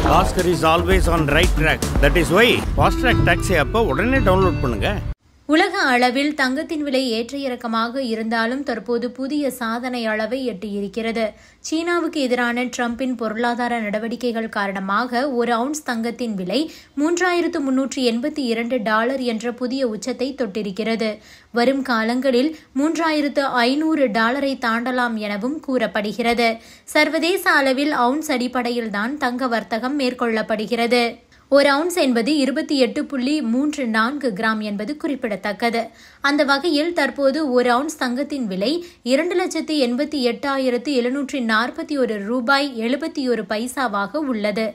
Oscar is always on right track. That is why Fast Track Taxi app உடனே download பண்ணுங்க. உலக அளவில் தங்கத்தின் விலை ஏற்ற இறக்கமாக இருந்தாலும் தற்போது புதிய சாதனை அளவை எட்டியிருக்கிறது. சீனாவுக்கு எதிரான டிரம்பின் பொருளாதார நடவடிக்கைகள் காரணமாக ஒரு அவுன்ஸ் தங்கத்தின் விலை $3,382 என்ற புதிய உச்சத்தை தொட்டிருக்கிறது. வரும் காலங்களில் $3,500 தாண்டலாம் எனவும் கூறப்படுகிறது. சர்வதேச அளவில் அவுன்ஸ் அடிப்படையில்தான் தங்க வர்த்தகம் மேற்கொள்ளப்படுகிறது. ஒரு அவுன்ஸ் என்பது 28.34 கிராம் என்பது குறிப்பிடத்தக்கது. அந்த வகையில் தற்போது ஒரு அவுன்ஸ் தங்கத்தின் விலை $2,88,741 உள்ளது.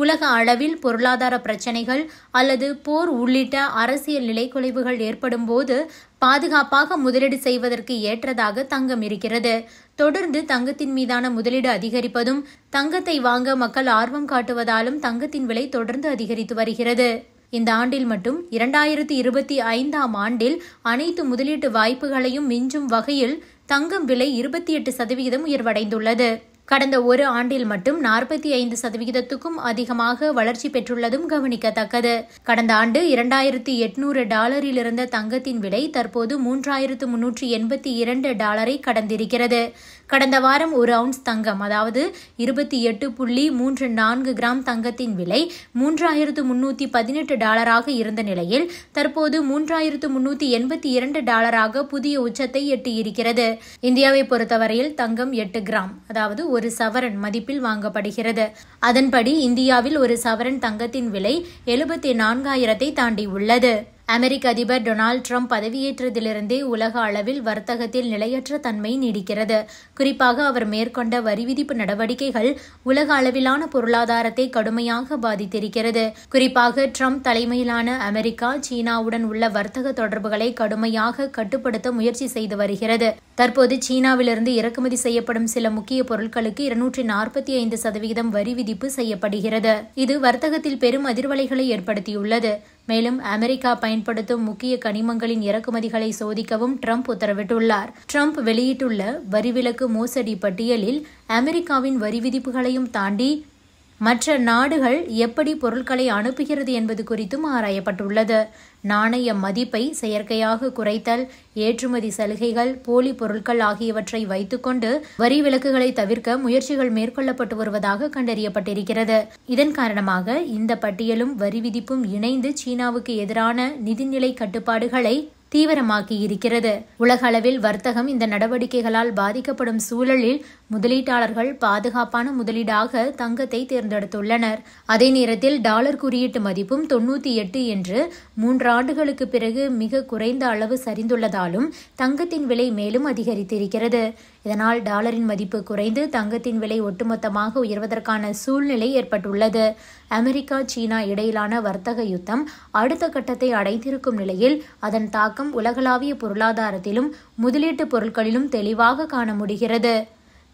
உலக அளவில் பொருளாதார பிரச்சினைகள் அல்லது போர் உள்ளிட்ட அரசியல் நிலைக்குலைவுகள் ஏற்படும் போது பாதுகாப்பாக முதலீடு செய்வதற்கு ஏற்றதாக தங்கம் இருக்கிறது. தொடர்ந்து தங்கத்தின் மீதான முதலீடு அதிகரிப்பதும் தங்கத்தை வாங்க மக்கள் ஆர்வம் காட்டுவதாலும் தங்கத்தின் விலை தொடர்ந்து அதிகரித்து வருகிறது. இந்த ஆண்டில் மட்டும் 2025ஆம் ஆண்டில் அனைத்து முதலீட்டு வாய்ப்புகளையும் மிஞ்சும் வகையில் தங்கம் விலை 28% உயர்வடைந்துள்ளது. கடந்த ஒரு ஆண்டில் மட்டும் 45%க்கும் அதிகமாக வளர்ச்சி பெற்றுள்ளதும் கவனிக்கத்தக்கது. கடந்த ஆண்டு $2,800 இருந்த தங்கத்தின் விலை தற்போது $3,382 கடந்திருக்கிறது. கடந்த வாரம் ஒரு அவுன்ஸ் தங்கம் அதாவது 28.34 கிராம் தங்கத்தின் விலை $3,318 இருந்த நிலையில் தற்போது $3,382 புதிய உச்சத்தை எட்டியிருக்கிறது. இந்தியாவை பொறுத்தவரையில் தங்கம் 8 கிராம் அதாவது ஒரு சவரன் மதிப்பில் வாங்கப்படுகிறது. அதன்படி இந்தியாவில் ஒரு சவரன் தங்கத்தின் விலை 74,000 தாண்டி உள்ளது. அமெரிக்க அதிபர் டொனால்டு டிரம்ப் பதவியேற்றதிலிருந்தே உலக அளவில் வர்த்தகத்தில் நிலையற்ற தன்மை நீடிக்கிறது. குறிப்பாக அவர் மேற்கொண்ட வரி விதிப்பு நடவடிக்கைகள் உலக அளவிலான பொருளாதாரத்தை கடுமையாக பாதித்திருக்கிறது. குறிப்பாக டிரம்ப் தலைமையிலான அமெரிக்கா சீனாவுடன் உள்ள வர்த்தக தொடர்புகளை கடுமையாக கட்டுப்படுத்த முயற்சி செய்து வருகிறது. தற்போது சீனாவிலிருந்து இறக்குமதி செய்யப்படும் சில முக்கிய பொருட்களுக்கு 245% வரி விதிப்பு செய்யப்படுகிறது. இது வர்த்தகத்தில் பெரும் அதிர்வலைகளை ஏற்படுத்தியுள்ளது. மேலும் அமெரிக்கா பயன்படுத்தும் முக்கிய கனிமங்களின் இறக்குமதிகளை சோதிக்கவும் டிரம்ப் உத்தரவிட்டுள்ளார். டிரம்ப் வெளியிட்டுள்ள வரிவிலக்கு மோசடி பட்டியலில் அமெரிக்காவின் வரி விதிப்புகளையும் தாண்டி மற்ற நாடுகள் எப்படி பொருட்களை அனுப்புகிறது என்பது குறித்தும் ஆராயப்பட்டுள்ளது. நாணய மதிப்பை செயற்கையாக குறைத்தல், ஏற்றுமதி சலுகைகள், போலி பொருட்கள் ஆகியவற்றை வைத்துக்கொண்டு வரி விலக்குகளை தவிர்க்க முயற்சிகள் மேற்கொள்ளப்பட்டு வருவதாக கண்டறியப்பட்டிருக்கிறது. இதன் காரணமாக இந்த பட்டியலும் வரி விதிப்பும் இணைந்து சீனாவுக்கு எதிரான நிதிநிலை கட்டுப்பாடுகளை தீவிரமாக்கி இருக்கிறது. உலக அளவில் வர்த்தகம் இந்த நடவடிக்கைகளால் பாதிக்கப்படும் சூழலில் முதலீட்டாளர்கள் பாதுகாப்பான முதலீடாக தங்கத்தை தேர்ந்தெடுத்துள்ளனர். அதே நேரத்தில் டாலர் குறியீட்டு மதிப்பும் 98 என்று 3 ஆண்டுகளுக்கு பிறகு மிக குறைந்த அளவு சரிந்துள்ளதாலும் தங்கத்தின் விலை மேலும் அதிகரித்திருக்கிறது. இதனால் டாலரின் மதிப்பு குறைந்து தங்கத்தின் விலை ஒட்டுமொத்தமாக உயர்வதற்கான சூழ்நிலை ஏற்பட்டுள்ளது. அமெரிக்கா சீனா இடையிலான வர்த்தக யுத்தம் அடுத்த கட்டத்தை அடைந்திருக்கும் நிலையில் அதன் தாக்கம் உலகளாவிய பொருளாதாரத்திலும் முதலீட்டு பொருட்களிலும் தெளிவாக காண முடிகிறது.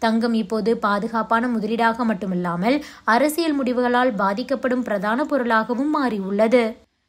தங்கம் இப்போது பாதுகாப்பான முதலீடாக மட்டுமில்லாமல் அரசியல் முடிவுகளால் பாதிக்கப்படும் பிரதான பொருளாகவும் மாறியுள்ளது.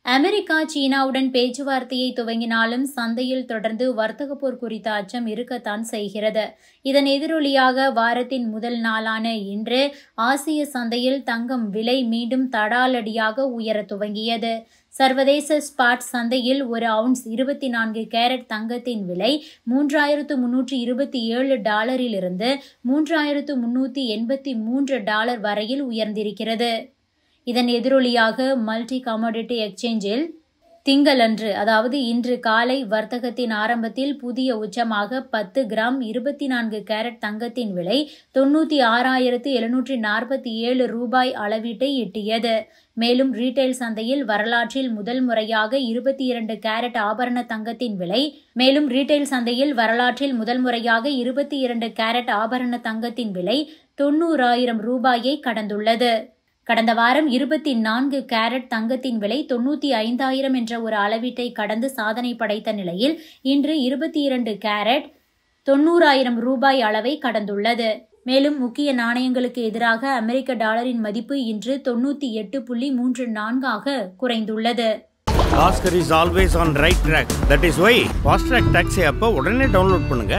அமெரிக்கா சீனாவுடன் பேச்சுவார்த்தையை துவங்கினாலும் சந்தையில் தொடர்ந்து வர்த்தக போர் குறித்த அச்சம் இருக்கத்தான் செய்கிறது. இதன் எதிரொலியாக வாரத்தின் முதல் நாளான இன்று ஆசிய சந்தையில் தங்கம் விலை மீண்டும் தடாலடியாக உயர துவங்கியது. சர்வதேச ஸ்பாட் சந்தையில் ஒரு அவுன்ஸ் 24 கேரட் தங்கத்தின் விலை $3,327 இருந்து $3,383 வரையில் உயர்ந்திருக்கிறது. இதன் எதிரொலியாக மல்டி கமோடிட்டி எக்ஸ்சேஞ்சில் திங்களன்று அதாவது இன்று காலை வர்த்தகத்தின் ஆரம்பத்தில் புதிய உச்சமாக 10 கிராம் 24 கேரட் தங்கத்தின் விலை $96,747 அளவீட்டை எட்டியது. மேலும் ரீட்டைல் சந்தையில் வரலாற்றில் முதல் முறையாக 22 கேரட் ஆபரண தங்கத்தின் விலை $90,000 கடந்துள்ளது. கடந்த வாரம் 24 கேரட் தங்கத்தின் விலை 95,000 என்ற ஒரு அளவீட்டை கடந்து சாதனை படைத்த நிலையில் இன்று 22 கேரட் $90,000 அளவை கடந்துள்ளது. மேலும் முக்கிய நாணயங்களுக்கு எதிராக அமெரிக்க டாலரின் மதிப்பு இன்று 98.34 குறைந்துள்ளது. Oscar is always on right track. That is why Fast Track Taxi app உடனே டவுன்லோட் பண்ணுங்க.